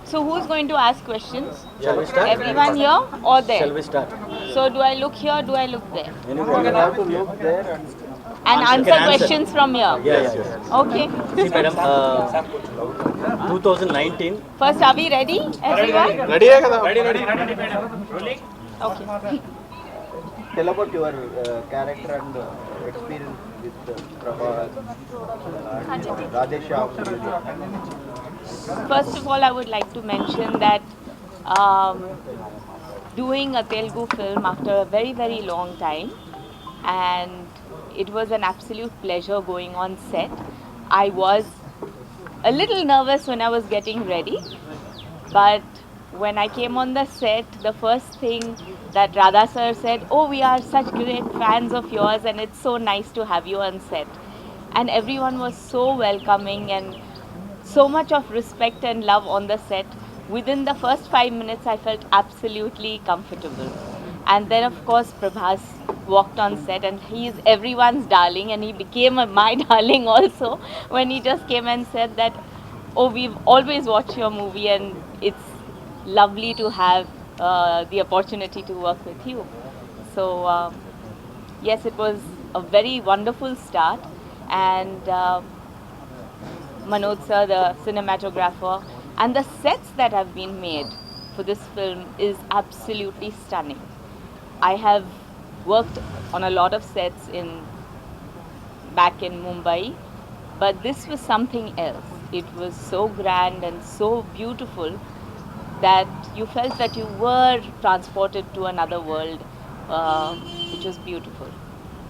So who's going to ask questions? Shall we start? Everyone here or there? Shall we start? So do I look here? Do I look there? Anyway, You have to look there and And answer answer. questions from here. yeah. Okay. See, madam, 2019. First, are we ready? Everyone? ready. Okay. Tell about your character and experience with Prabhash and Radhe Shyam. First of all, I would like to mention that um, doing a Telugu film after a very, very long time, and it was an absolute pleasure going on set. I was a little nervous when I was getting ready, but when I came on the set, the first thing that Radha sir said, "Oh, we are such great fans of yours, and it's so nice to have you on set." And everyone was so welcoming and so much of respect and love on the set. Within the first 5 minutes, I felt absolutely comfortable. And then, of course, Prabhas walked on set, and he is everyone's darling, and he became my darling also when he just came and said that, "Oh, we've always watched your movie, and it's lovely to have the opportunity to work with you." So, yes, it was a very wonderful start, and Manoj sir, the cinematographer, and the sets that have been made for this film is absolutely stunning. I have worked on a lot of sets in back in Mumbai, but this was something else. It was so grand and so beautiful that you felt that you were transported to another world, which was beautiful.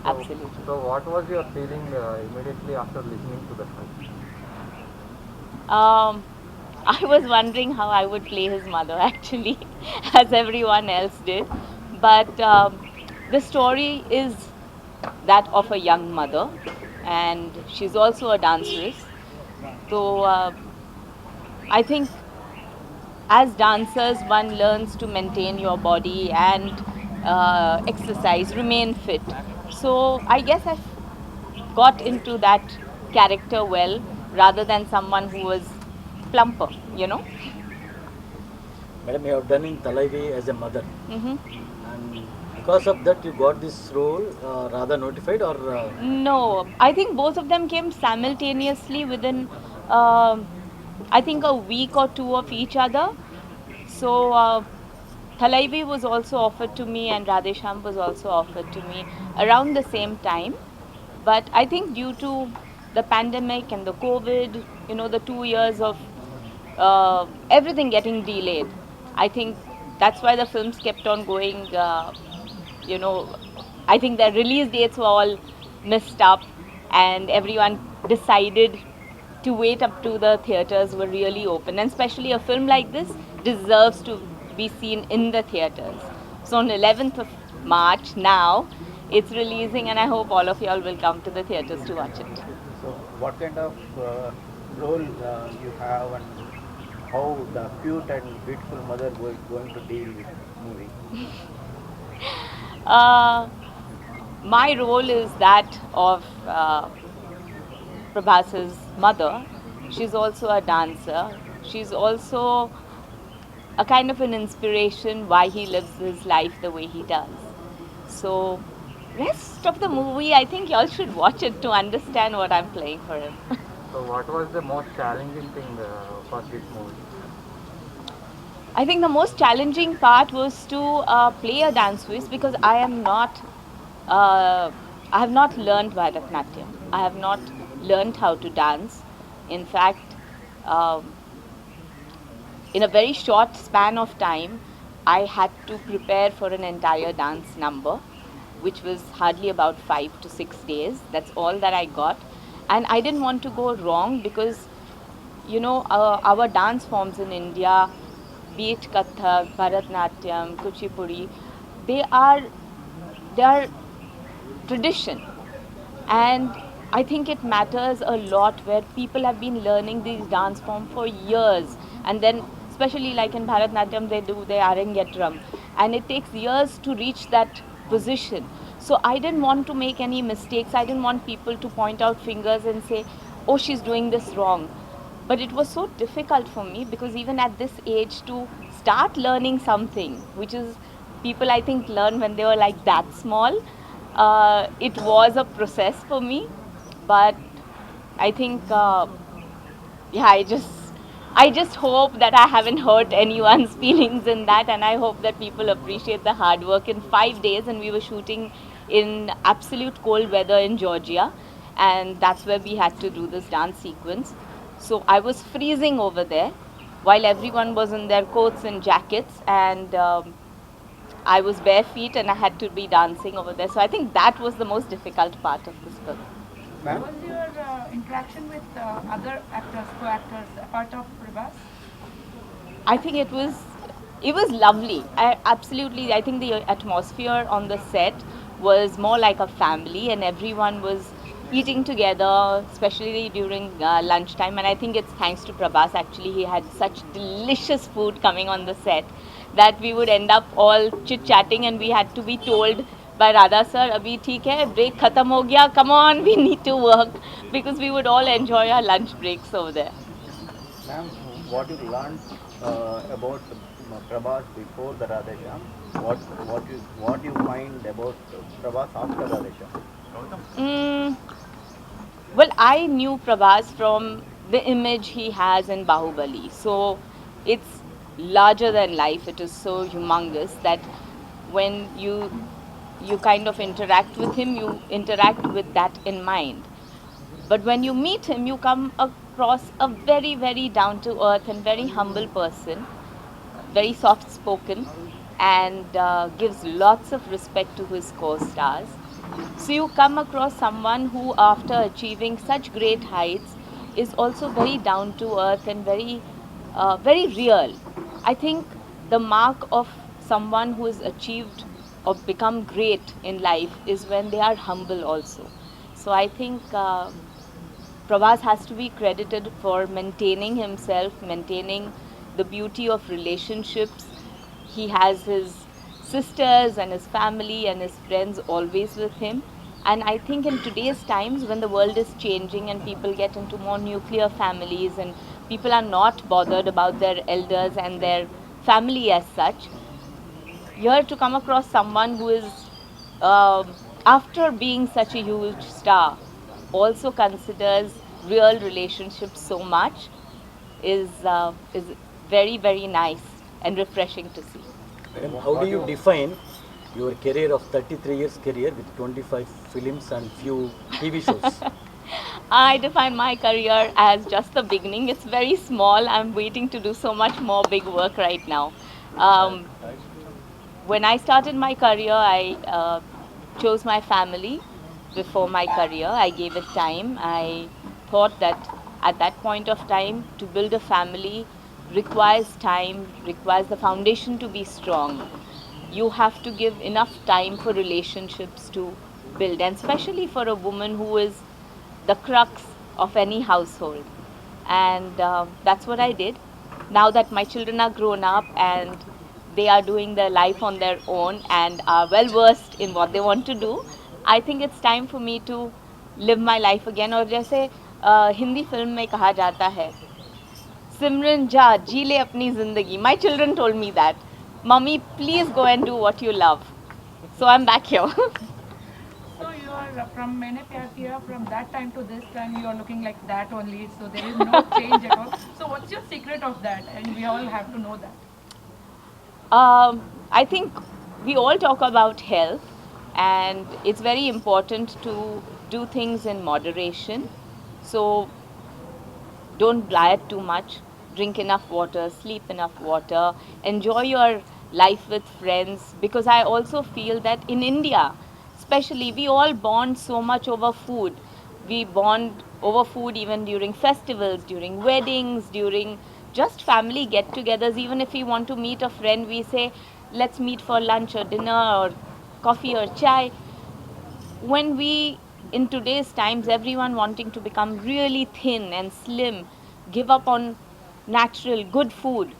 Absolutely. So what was your feeling immediately after listening to the song? I was wondering how I would play his mother actually, as everyone else did. But the story is that of a young mother, and she's also a danceress. So I think as dancers, one learns to maintain your body and exercise, remain fit. So I guess I got into that character well, rather than someone who was plumper, you know. Madam, you have done in Talaivi as a mother. Hmm. And because of that, you got this role rather notified or. No, I think both of them came simultaneously within, um I think, a week or two of each other. So Thalaivi was also offered to me, and Radhe Shyam was also offered to me around the same time. But I think due to the pandemic and the COVID, you know, the 2 years of everything getting delayed, I think that's why the films kept on going. You know, I think the release dates were all messed up, and everyone decided to wait up to the theaters were really open. And especially a film like this deserves to be seen in the theaters. So on 11th of March now, it's releasing, and I hope all of y'all will come to the theaters to watch it. So, what kind of role you have, and how the cute and beautiful mother going to deal with movie? My role is that of Prabhas's mother. She's also a dancer. She's also a kind of an inspiration why he lives his life the way he does. So, rest of the movie, I think y'all should watch it to understand what I'm playing for him. So what was the most challenging thing for this movie? I think the most challenging part was to play a dance twist, because I am not, I have not learned Bharatanatyam. I have not learned how to dance. In fact, um, in a very short span of time, I had to prepare for an entire dance number, which was hardly about 5 to 6 days. That's all that I got. And I didn't want to go wrong, because, you know, our dance forms in India, be it Kathak, Bharatanatyam, Kuchipudi, they are tradition. And I think it matters a lot, where people have been learning these dance forms for years, and then especially like in Bharatanatyam, they do the Arangetram, and it takes years to reach that position. So I didn't want to make any mistakes. I didn't want people to point out fingers and say, oh, she's doing this wrong. But it was so difficult for me because even at this age to start learning something, which is people I think learn when they were like that small, it was a process for me. But I think yeah, I just hope that I haven't hurt anyone's feelings in that, and I hope that people appreciate the hard work. In 5 days, and we were shooting in absolute cold weather in Georgia, and that's where we had to do this dance sequence. So I was freezing over there while everyone was in their coats and jackets, and I was bare feet and I had to be dancing over there. So I think that was the most difficult part of this film. How Ma'am? was your interaction with other actors, co-actors, apart of Prabhas? I think it was lovely. I think the atmosphere on the set was more like a family, and everyone was eating together, especially during lunchtime. And I think it's thanks to Prabhas. Actually, he had such delicious food coming on the set that we would end up all chit chatting, and we had to be told by Radha sir, "Abhi theek hai, break khatam ho gaya. Come on, we need to work," because we would all enjoy our lunch breaks over there. Ma'am, what you learned about Prabhas before the Radhe Shyam? What you find about Prabhas after Radhe Shyam? Mm, well, I knew Prabhas from the image he has in Bahubali. So it's larger than life. It is so humongous that when you kind of interact with him, you interact with that in mind. But when you meet him, you come across a very, very down to earth and very humble person, very soft spoken, and gives lots of respect to his co stars. So you come across someone who, after achieving such great heights, is also very down to earth and very real. I think the mark of someone who has achieved or become great in life is when they are humble also. So I think Prabhas has to be credited for maintaining himself, maintaining the beauty of relationships. He has his sisters and his family and his friends always with him. And I think in today's times, when the world is changing and people get into more nuclear families and people are not bothered about their elders and their family as such, here to come across someone who is, after being such a huge star, also considers real relationships so much is very, very nice and refreshing to see. Madam, how do you define your career of 33 years career with 25 films and few TV shows? I define my career as just the beginning. It's very small. I'm waiting to do so much more big work right now. Um, when I started my career, I chose my family before my career. I gave it time. I thought that at that point of time, to build a family requires time, requires the foundation to be strong. You have to give enough time for relationships to build, and especially for a woman who is the crux of any household. And that's what I did. Now that my children are grown up and they are doing their life on their own and are well versed in what they want to do, I think it's time for me to live my life again. और जैसे Hindi film में कहा जाता है, सिमरन जा जी ले अपनी जिंदगी. My children told me that, Mummy, please go and do what you love. So I'm back here. So you are from Maine Pyar Kiya, from that time to this time, you are looking like that only. So there is no change at all. So what's your secret of that? And we all have to know that. I think we all talk about health, and it's very important to do things in moderation. So don't diet too much, drink enough water, sleep enough water, enjoy your life with friends. Because I also feel that in India, especially, we all bond so much over food. We bond over food even during festivals, during weddings, during just family get togethers. Even if we want to meet a friend, we say, let's meet for lunch or dinner or coffee or chai. When we, in today's times, everyone wanting to become really thin and slim, give up on natural good food,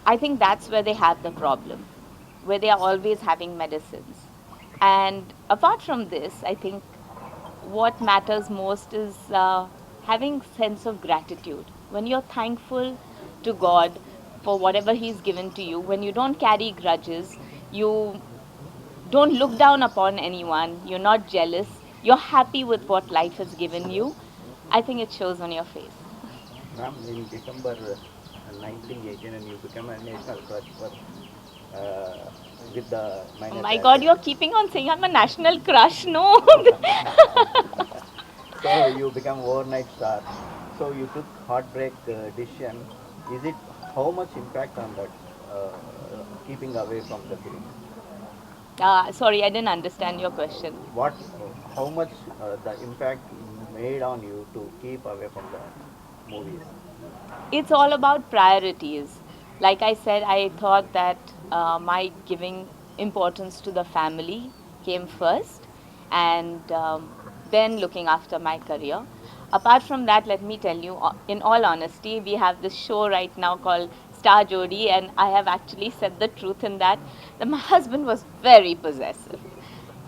I think that's where they have the problem, where they are always having medicines. And apart from this, I think what matters most is having sense of gratitude. When you're thankful to God for whatever He's given to you, when you don't carry grudges, you don't look down upon anyone, you're not jealous, you're happy with what life has given you, I think it shows on your face. Ma'am, in December 1918, and you became a national crush for with the Oh minor my god, character. you're keeping on saying I'm a national crush, no? So you become overnight star. So you took heartbreak decision. Is it how much impact on that keeping away from the film? Sorry, I didn't understand your question. What, how much the impact made on you to keep away from the movies? It's all about priorities. Like I said, I thought that my giving importance to the family came first, and then looking after my career. Apart from that, let me tell you, in all honesty, we have this show right now called Star Jodi, and I have actually said the truth in that my husband was very possessive.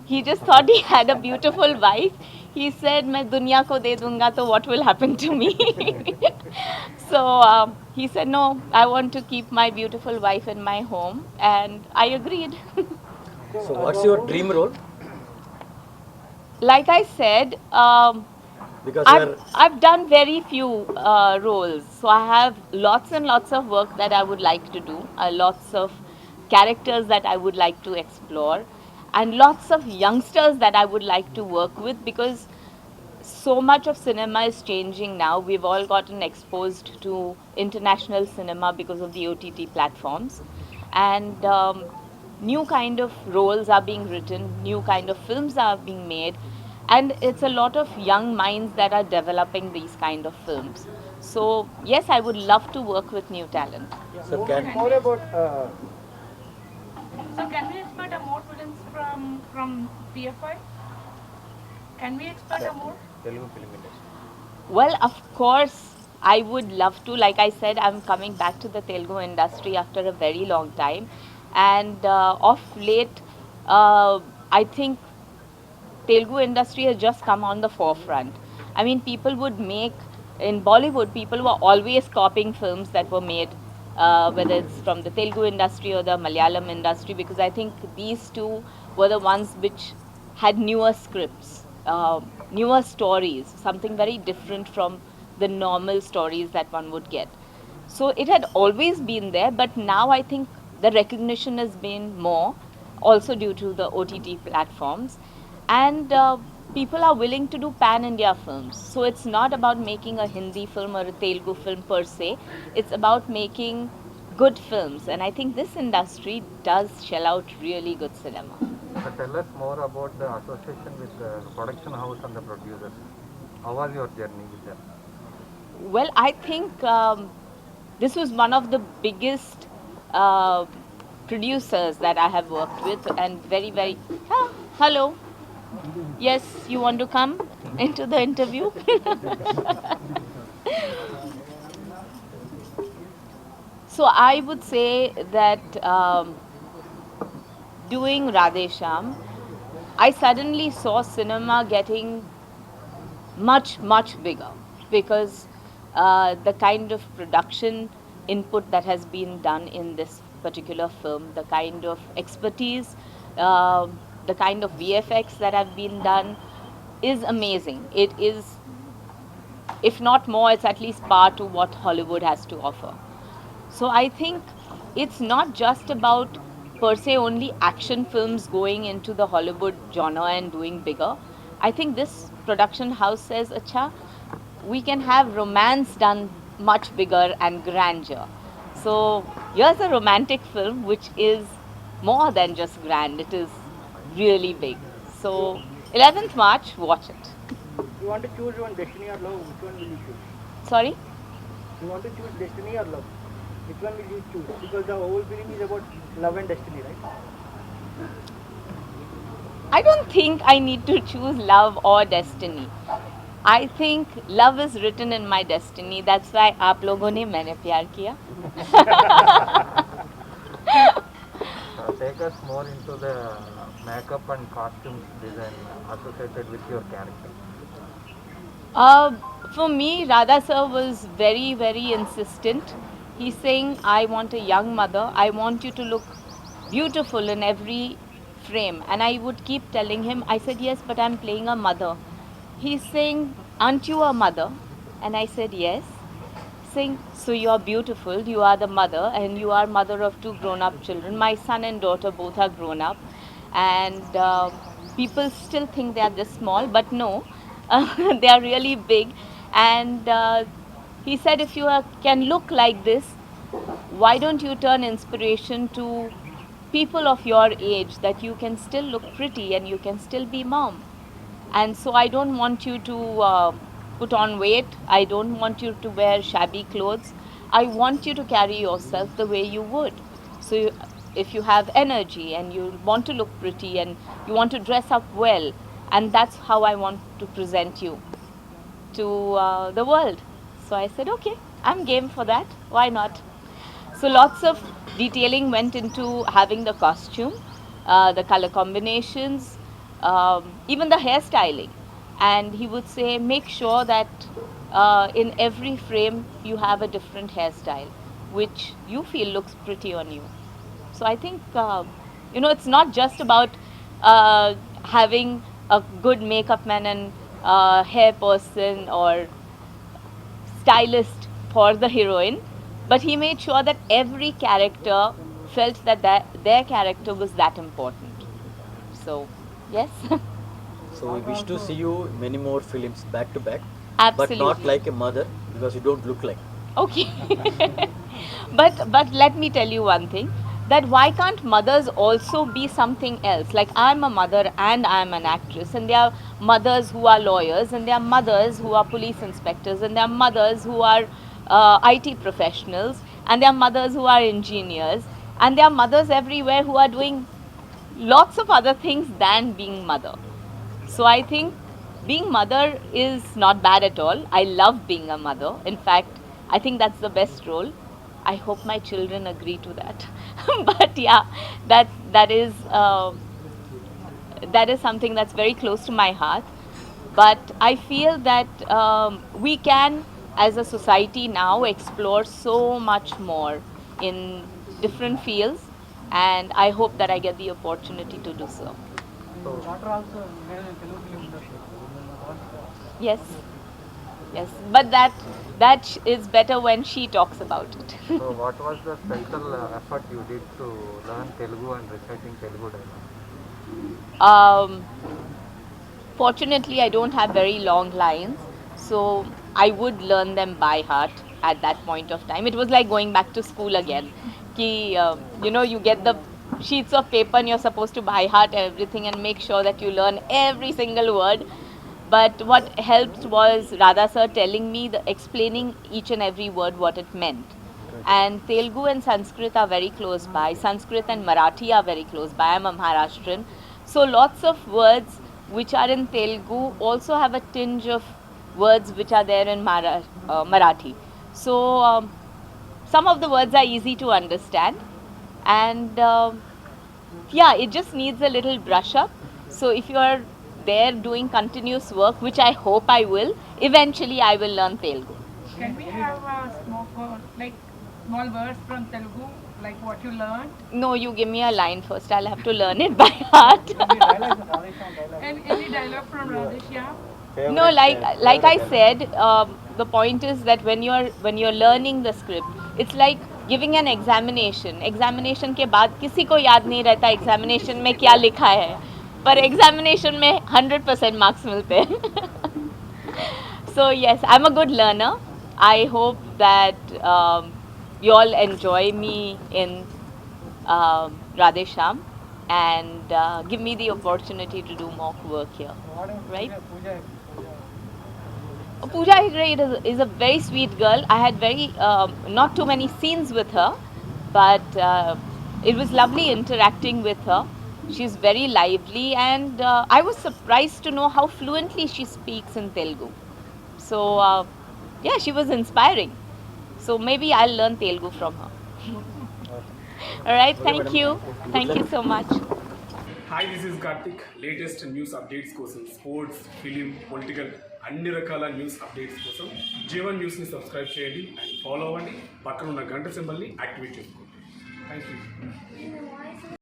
He just thought he had a beautiful wife. He said, "मैं दुनिया को दे दूंगा तो what will happen to me?" So he said, "No, I want to keep my beautiful wife in my home," and I agreed. So what's your dream role? Like I said, Because you are I've done very few roles, so I have lots and lots of work that I would like to do, lots of characters that I would like to explore, and lots of youngsters that I would like to work with, because so much of cinema is changing now. We've all gotten exposed to international cinema because of the OTT platforms, and new kind of roles are being written, new kind of films are being made, and it's a lot of young minds that are developing these kind of films. So yes, I would love to work with new talent. so can More about. So can we expect a more films from TFI? Can we expect a more? Telugu film industry. Well, of course, I would love to. Like I said, I'm coming back to the Telugu industry after a very long time. And of late, I think Telugu industry has just come on the forefront. I mean, people would make, in Bollywood, people were always copying films that were made, whether it's from the Telugu industry or the Malayalam industry, because I think these two were the ones which had newer scripts, newer stories, something very different from the normal stories that one would get. So it had always been there, but now I think the recognition has been more, also due to the OTT platforms. And people are willing to do pan India films. So it's not about making a Hindi film or a Telugu film per se, it's about making good films. And I think this industry does shell out really good cinema. Tell us more about the association with the production house and the producers. How was your journey with them? Well, I think this was one of the biggest uh, producers that I have worked with, and very, very. Ah, hello. Yes, you want to come into the interview? So I would say that doing Radhe Shyam, I suddenly saw cinema getting much, much bigger, because the kind of production input that has been done in this particular film, the kind of expertise, the kind of VFX that have been done is amazing. It is, if not more, it's at least par to what Hollywood has to offer. So I think it's not just about per se only action films going into the Hollywood genre and doing bigger. I think this production house says, Acha, we can have romance done much bigger and grandeur. So here's a romantic film which is more than just grand, it is really big. So 11th March, watch it. You want to choose one destiny or love, which one will you choose? Sorry? You want to choose destiny or love? Which one will you choose? Because the whole film is about love and destiny, right? I don't think I need to choose love or destiny. I think love is written in my destiny. That's why आप लोगों ने मैंने प्यार किया. take us more into the makeup and costumes design associated with your character. Uh, for me, Radha sir was very, very insistent. He's saying, I want a young mother. I want you to look beautiful in every frame. And I would keep telling him, I said, yes, but I'm playing a mother. He's saying, aren't you a mother? And I said, yes. Saying, so you are beautiful, you are the mother, and you are mother of two grown up children. My son and daughter both are grown up. And people still think they are this small, but no, they are really big. And he said, if you can look like this, why don't you turn inspiration to people of your age, that you can still look pretty and you can still be mom? And so I don't want you to put on weight. I don't want you to wear shabby clothes. I want you to carry yourself the way you would. So if you have energy and you want to look pretty and you want to dress up well, and that's how I want to present you to the world. So I said, okay, I'm game for that. Why not? So lots of detailing went into having the costume, the color combinations, even the hairstyling. And he would say, make sure that in every frame you have a different hairstyle, which you feel looks pretty on you. So I think, it's not just about having a good makeup man and hair person or stylist for the heroine, but he made sure that every character felt that their character was that important. So, yes, So we wish to see you many more films back to back, but not absolutely. like a mother because you don't look like. Okay. But let me tell you one thing, that why can't mothers also be something else? Like, I'm a mother and I'm an actress, and there are mothers who are lawyers, and there are mothers who are police inspectors, and there are mothers who are IT professionals, and there are mothers who are engineers, and there are mothers everywhere who are doing lots of other things than being mother. So I think being mother is not bad at all. I love being a mother. In fact, I think that's the best role. I hope my children agree to that. But yeah, that is something that's very close to my heart. But I feel that we can, as a society now, explore so much more in different fields, and I hope that I get the opportunity to do so. So, Daughter also made in Telugu film industry. Yes, yes, but that is better when she talks about it. so what was the special effort you did to learn Telugu and reciting Telugu dialogue? um, Fortunately, I don't have very long lines, so I would learn them by heart at that point of time. It was like going back to school again. You get the sheets of paper and you're supposed to by heart everything and make sure that you learn every single word. But what helped was Radha sir telling me, explaining each and every word what it meant. And Telugu and Sanskrit are very close by. Sanskrit and Marathi are very close by. I'm a Maharashtrian. So lots of words which are in Telugu also have a tinge of words which are there in Marathi. So some of the words are easy to understand. And yeah, it just needs a little brush up. So if you are there doing continuous work, which I hope I will, eventually I will learn Telugu. Can we have a small words from Telugu, like what you learned? No, you give me a line first. I'll have to learn it by heart. Any dialogues, Radhe Shyam dialogue. And any dialogue from Radhe Shyam? No, like I said, the point is that when you're learning the script, it's like giving an examination. Examination के बाद किसी को याद नहीं रहता examination में क्या लिखा है, पर examination में 100% marks मिलते हैं. So yes, I'm a good learner. I hope that you all enjoy me in Radhe Shyam and give me the opportunity to do more work here. What about Right? Pooja? Pooja Hegde is a very sweet girl. I had not too many scenes with her, but it was lovely interacting with her. She's very lively, and I was surprised to know how fluently she speaks in Telugu. So, yeah, she was inspiring. So maybe I'll learn Telugu from her. All right, thank you. Thank you so much. Hi this is Karthik. Latest news updates కోసం sports, film, political అన్ని రకాల news updates కోసం జీవన్ న్యూస్ని subscribe చేయండి and follow అవ్వండి. పక్కన ఉన్న గంట సింబల్ని యాక్టివేట్ చేసుకోండి. Thank you.